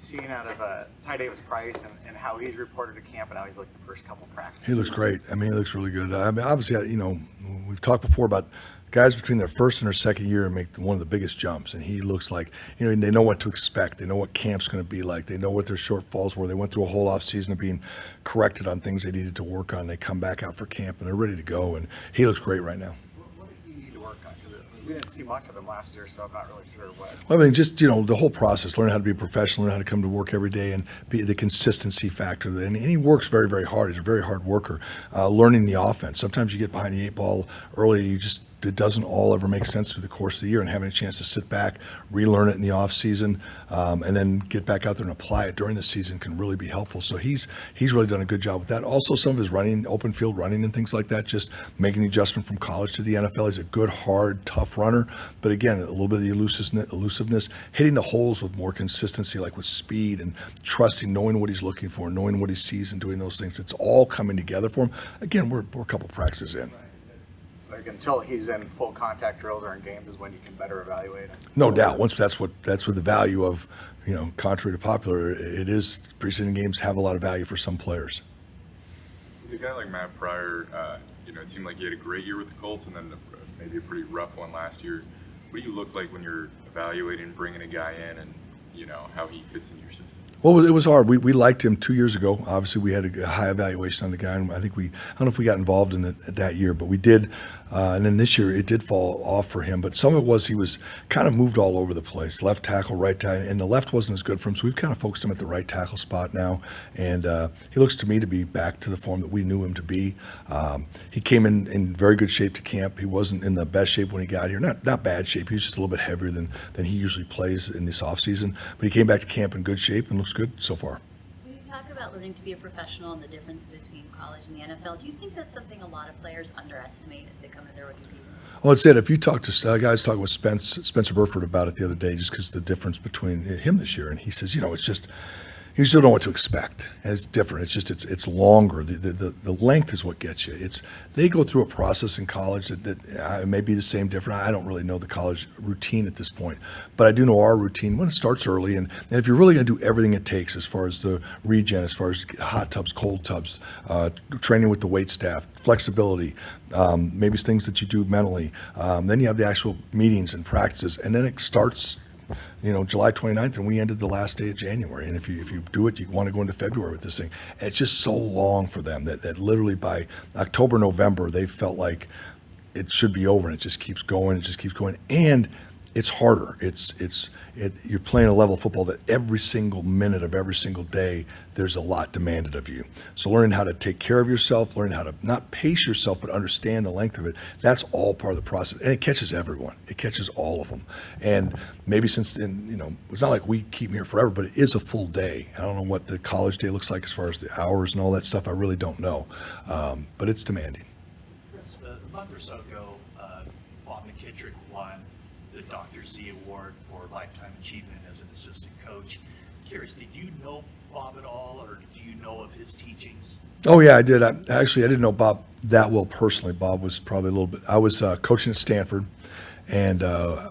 seen out of Ty Davis-Price and how he's reported to camp and how he's looked the first couple practices? He looks great. I mean, he looks really good. I mean, obviously, we've talked before about guys between their first and their second year make one of the biggest jumps, and he looks like, they know what to expect. They know what camp's going to be like. They know what their shortfalls were. They went through a whole off season of being corrected on things they needed to work on. They come back out for camp, and they're ready to go, and he looks great right now. What did he need to work on? Because we didn't see much of him last year, so I'm not really sure what. Well, I mean, just, the whole process, learning how to be a professional, learning how to come to work every day, and be the consistency factor. And he works very, very hard. He's a very hard worker. Learning the offense. Sometimes you get behind the eight ball early, it doesn't all ever make sense through the course of the year, and having a chance to sit back, relearn it in the off season, and then get back out there and apply it during the season can really be helpful. So he's really done a good job with that. Also, some of his running, open field running and things like that, just making the adjustment from college to the NFL. He's a good, hard, tough runner. But again, a little bit of the elusiveness, hitting the holes with more consistency, like with speed and trusting, knowing what he's looking for, knowing what he sees and doing those things. It's all coming together for him. Again, we're a couple practices in. Like until he's in full contact drills or in games is when you can better evaluate him. No doubt. Once that's what the value of, contrary to popular, it is preseason games have a lot of value for some players. A guy like Matt Pryor, it seemed like he had a great year with the Colts and then maybe a pretty rough one last year. What do you look like when you're evaluating bringing a guy in and, how he fits in your system? Well, it was hard. We liked him 2 years ago. Obviously, we had a high evaluation on the guy, and I don't know if we got involved in it that year, but we did. And then this year, it did fall off for him. But some of it was he was kind of moved all over the place, left tackle, right tackle, and the left wasn't as good for him. So we've kind of focused him at the right tackle spot now, and he looks to me to be back to the form that we knew him to be. He came in very good shape to camp. He wasn't in the best shape when he got here. Not bad shape. He was just a little bit heavier than he usually plays in this offseason. But he came back to camp in good shape and looks good so far. When you talk about learning to be a professional and the difference between college and the NFL, do you think that's something a lot of players underestimate as they come into their rookie season? Well, it's it. If you talk to guys talking with Spencer Burford about it the other day, just because the difference between him this year, and he says, it's just you just don't know what to expect, and it's different. It's just it's longer. The length is what gets you. They go through a process in college that may be the same, different. I don't really know the college routine at this point, but I do know our routine when it starts early. And if you're really going to do everything it takes as far as the regen, as far as hot tubs, cold tubs, training with the wait staff, flexibility, maybe things that you do mentally, then you have the actual meetings and practices, and then it starts. July 29th, and we ended the last day of January. And if you do it, you want to go into February with this thing. And it's just so long for them that literally by October, November, they felt like it should be over, and it just keeps going. It just keeps going. And it's harder. You're playing a level of football that every single minute of every single day, there's a lot demanded of you. So learning how to take care of yourself, learning how to not pace yourself, but understand the length of it, that's all part of the process. And it catches everyone. It catches all of them. And maybe it's not like we keep them here forever, but it is a full day. I don't know what the college day looks like as far as the hours and all that stuff. I really don't know. But it's demanding. Chris, a month or so ago, Bob McKittrick won the Dr. Z Award for Lifetime Achievement as an assistant coach. Curious, did you know Bob at all, or do you know of his teachings? Oh, yeah, I did. I didn't know Bob that well personally. Bob was probably a little bit. I was coaching at Stanford, and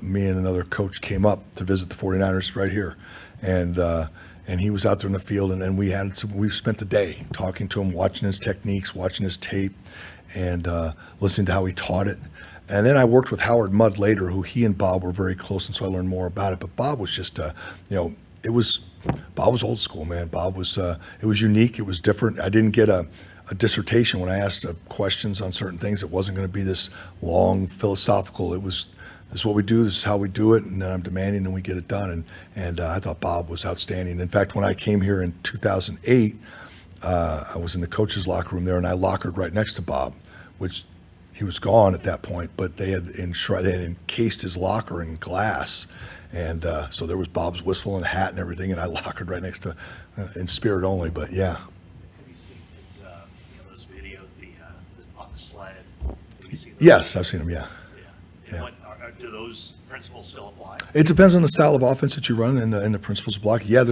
me and another coach came up to visit the 49ers right here. And he was out there in the field, and we spent the day talking to him, watching his techniques, watching his tape, and listening to how he taught it. And then I worked with Howard Mudd later, who he and Bob were very close, and so I learned more about it. But Bob was just, Bob was old school, man. Bob was, it was unique. It was different. I didn't get a dissertation when I asked questions on certain things. It wasn't going to be this long philosophical. It was, this is what we do. This is how we do it. And then I'm demanding, and we get it done. And I thought Bob was outstanding. In fact, when I came here in 2008, I was in the coach's locker room there, and I lockered right next to Bob, which he was gone at that point, but they had encased his locker in glass. And so there was Bob's whistle and hat and everything, and I lockered right next to, in spirit only, but yeah. Have you seen his, those videos, on the sled? Have you seen those? Yes, I've seen them, yeah. And Yeah. what do those principles still apply? It depends on the style of offense that you run and the principles of blocking. Yeah,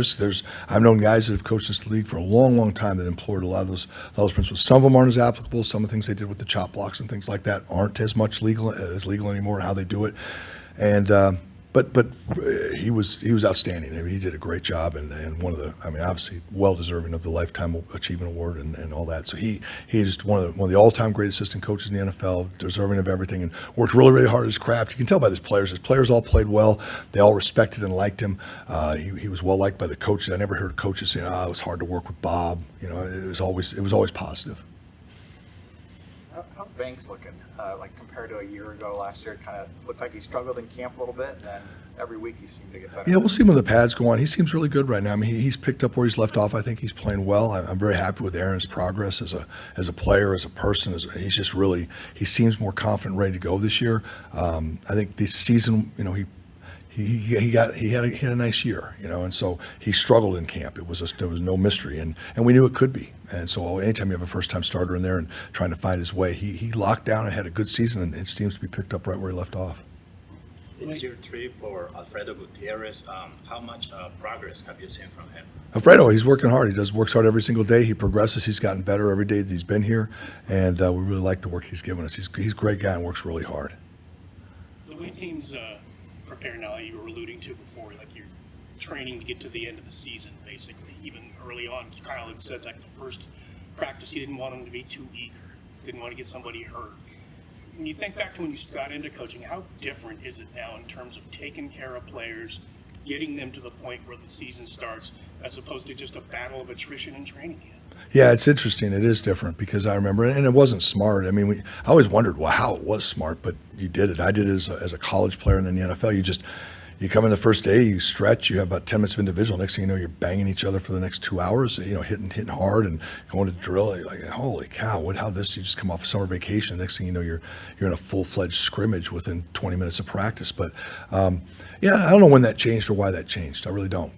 I've known guys that have coached this league for a long, long time that employed a lot of those principles. Some of them aren't as applicable. Some of the things they did with the chop blocks and things like that aren't as much legal anymore, how they do it. And But he was outstanding. I mean, he did a great job, and one of the, I mean, obviously well deserving of the Lifetime Achievement Award and all that. So he is just one of the all-time great assistant coaches in the NFL, deserving of everything, and worked really, really hard at his craft. You can tell by his players. His players all played well. They all respected and liked him. He was well liked by the coaches. I never heard coaches saying, it was hard to work with Bob. You know, it was always positive. How's Banks looking? Like compared to a year ago, last year, it kind of looked like he struggled in camp a little bit, and then every week he seemed to get better. Yeah, we'll see when the pads go on. He seems really good right now. I mean, he's picked up where he's left off. I think he's playing well. I'm very happy with Aaron's progress as a player, as a person. He's just really, he seems more confident, and ready to go this year. I think this season, you know, he had a nice year, you know, and so he struggled in camp. There was no mystery, and we knew it could be. And so anytime you have a first-time starter in there and trying to find his way, he locked down and had a good season, and it seems to be picked up right where he left off. It's year 3 for Alfredo Gutierrez. How much progress have you seen from him? Alfredo, he's working hard. He works hard every single day. He progresses. He's gotten better every day that he's been here, and we really like the work he's given us. He's a great guy and works really hard. The way teams prepare now, like you were alluding to before, like you're training to get to the end of the season, basically. Even early on, Kyle had said like the first practice, he didn't want them to be too eager, didn't want to get somebody hurt. When you think back to when you got into coaching, how different is it now in terms of taking care of players, getting them to the point where the season starts, as opposed to just a battle of attrition in training camp? Yeah, it's interesting. It is different because I remember, and it wasn't smart. I mean, I always wondered how it was smart, but you did it. I did it as a college player, and then the NFL, you come in the first day, you stretch, you have about 10 minutes of individual. Next thing you know, you're banging each other for the next 2 hours, you know, hitting hard and going to drill. You're like, holy cow, how this? You just come off a summer vacation. Next thing you know, you're in a full-fledged scrimmage within 20 minutes of practice. But yeah, I don't know when that changed or why that changed. I really don't.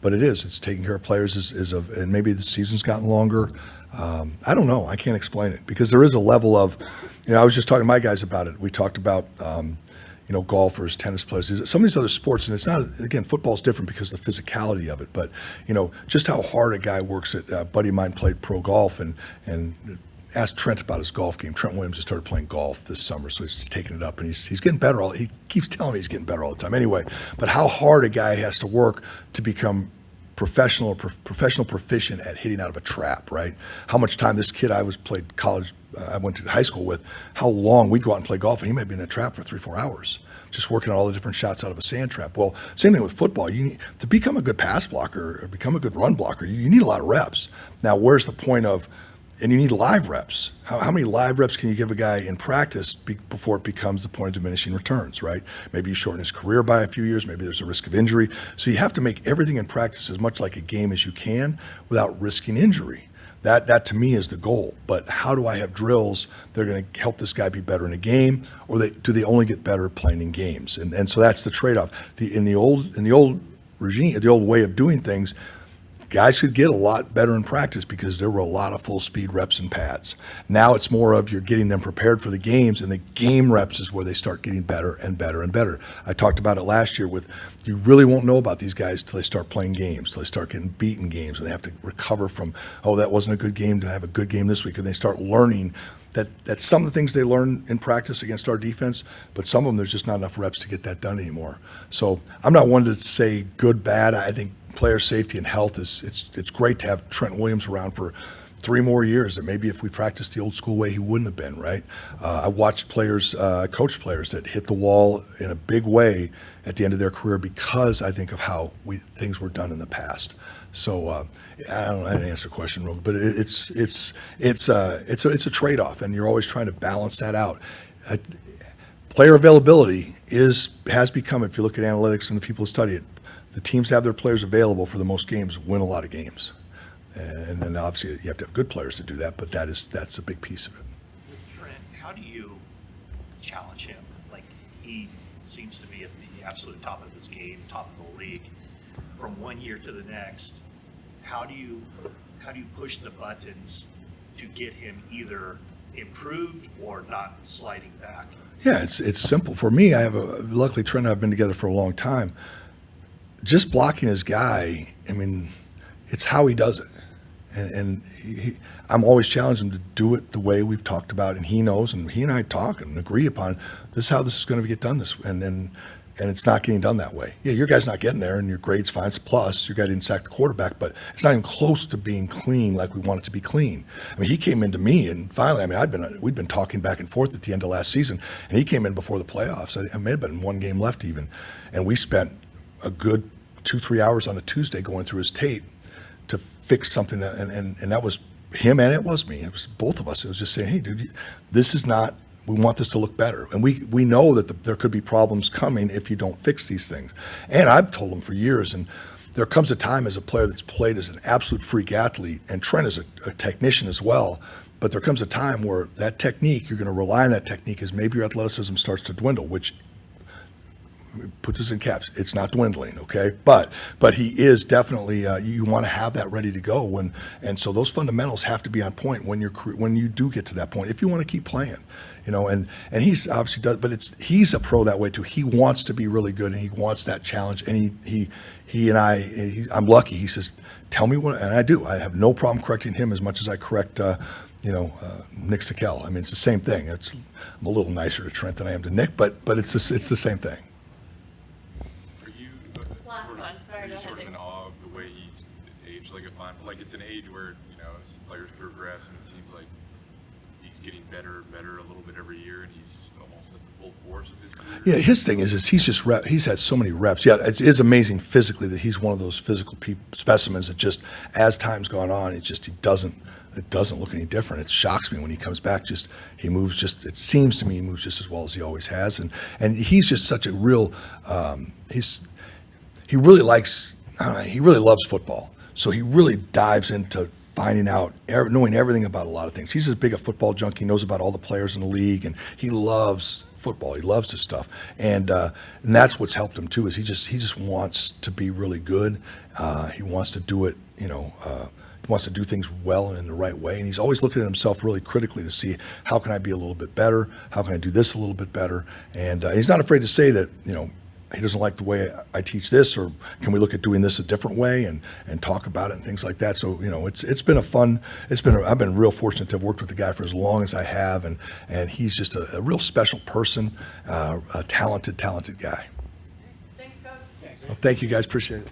But it is. It's taking care of players and maybe the season's gotten longer. I don't know. I can't explain it because there is a level of, you know, I was just talking to my guys about it. We talked about, you know, golfers, tennis players, some of these other sports, and it's not, again, football's different because of the physicality of it, but, you know, just how hard a guy works at, a buddy of mine played pro golf and asked Trent about his golf game. Trent Williams just started playing golf this summer, so he's taking it up, and he's getting better. He keeps telling me he's getting better all the time. Anyway, but how hard a guy has to work to become professional proficient at hitting out of a trap, right? How much time this kid I played college, I went to high school with, how long we'd go out and play golf, and he might be in a trap for 3-4 hours, just working on all the different shots out of a sand trap. Well, same thing with football. To become a good pass blocker or become a good run blocker, you need a lot of reps. Now, where's the point of, and you need live reps. How many live reps can you give a guy in practice before it becomes the point of diminishing returns, right? Maybe you shorten his career by a few years. Maybe there's a risk of injury. So you have to make everything in practice as much like a game as you can without risking injury. That to me is the goal. But how do I have drills that are going to help this guy be better in a game, or do they only get better playing in games? And so that's the trade-off. In the old regime, the old way of doing things, guys could get a lot better in practice because there were a lot of full speed reps and pads. Now it's more of you're getting them prepared for the games, and the game reps is where they start getting better and better and better. I talked about it last year with, you really won't know about these guys till they start playing games, till they start getting beaten games, and they have to recover from, that wasn't a good game to have a good game this week, and they start learning that some of the things they learn in practice against our defense, but some of them there's just not enough reps to get that done anymore. So I'm not one to say good, bad. I think player safety and health it's great to have Trent Williams around for 3 more years that maybe if we practiced the old school way he wouldn't have been, right? I watched players, coached players that hit the wall in a big way at the end of their career because I think of how things were done in the past. So I didn't answer the question wrong, but it's a trade-off, and you're always trying to balance that out. Player availability has become, if you look at analytics and the people who study it, the teams have their players available for the most games win a lot of games. And then obviously you have to have good players to do that, but that's a big piece of it. With Trent, how do you challenge him? Like, he seems to be at the absolute top of his game, top of the league. From one year to the next, how do you push the buttons to get him either improved or not sliding back? Yeah, it's simple. For me, luckily Trent and I have been together for a long time. Just blocking his guy, I mean, it's how he does it. And I'm always challenging him to do it the way we've talked about, and he knows, and he and I talk and agree upon this is how this is going to get done. And and it's not getting done that way. Yeah, your guy's not getting there, and your grade's fine. It's a plus. Your guy didn't sack the quarterback, but it's not even close to being clean like we want it to be clean. I mean, he came into me, and finally, I mean, we'd been talking back and forth at the end of last season, and he came in before the playoffs. I may have been one game left even, and we spent a good 2-3 hours on a Tuesday going through his tape to fix something, and that was him and it was me. It was both of us. It was just saying, hey, dude, this is not. We want this to look better. And we know that there could be problems coming if you don't fix these things. And I've told them for years, and there comes a time as a player that's played as an absolute freak athlete, and Trent is a technician as well, but there comes a time where that technique, you're going to rely on that technique as maybe your athleticism starts to dwindle, which, put this in caps, it's not dwindling, okay? But he is definitely, you want to have that ready to go, and so those fundamentals have to be on point when you do get to that point, if you want to keep playing. And he's obviously does, but he's a pro that way too. He wants to be really good, and he wants that challenge. And I'm lucky. He says, "Tell me what," and I do. I have no problem correcting him as much as I correct, Nick Sikel. I mean, it's the same thing. I'm a little nicer to Trent than I am to Nick, but it's the same thing. Are you This last sort of, one, sorry, are you go sort of ahead. in awe of the way he's aged like a fine? Like it's an age where as players progress, and it seems like he's getting better and better a little bit every year, and he's almost at the full force of his career. Yeah, his thing is he's just he's had so many reps. Yeah, it is amazing physically that he's one of those physical specimens that just as time's gone on, it doesn't look any different. It shocks me when he comes back. He moves it seems to me he moves just as well as he always has, and he's just such a real he really loves football. So he really dives into finding out, knowing everything about a lot of things. He's as big a football junkie, he knows about all the players in the league, and he loves football. He loves this stuff, and that's what's helped him too. Is he just wants to be really good. He wants to do it, he wants to do things well and in the right way, and he's always looking at himself really critically to see how can I be a little bit better, how can I do this a little bit better, and he's not afraid to say that he doesn't like the way I teach this, or can we look at doing this a different way and talk about it and things like that. So it's been I've been real fortunate to have worked with the guy for as long as I have, and he's just a real special person, a talented guy. Thanks, Coach. Well, thank you guys, appreciate it.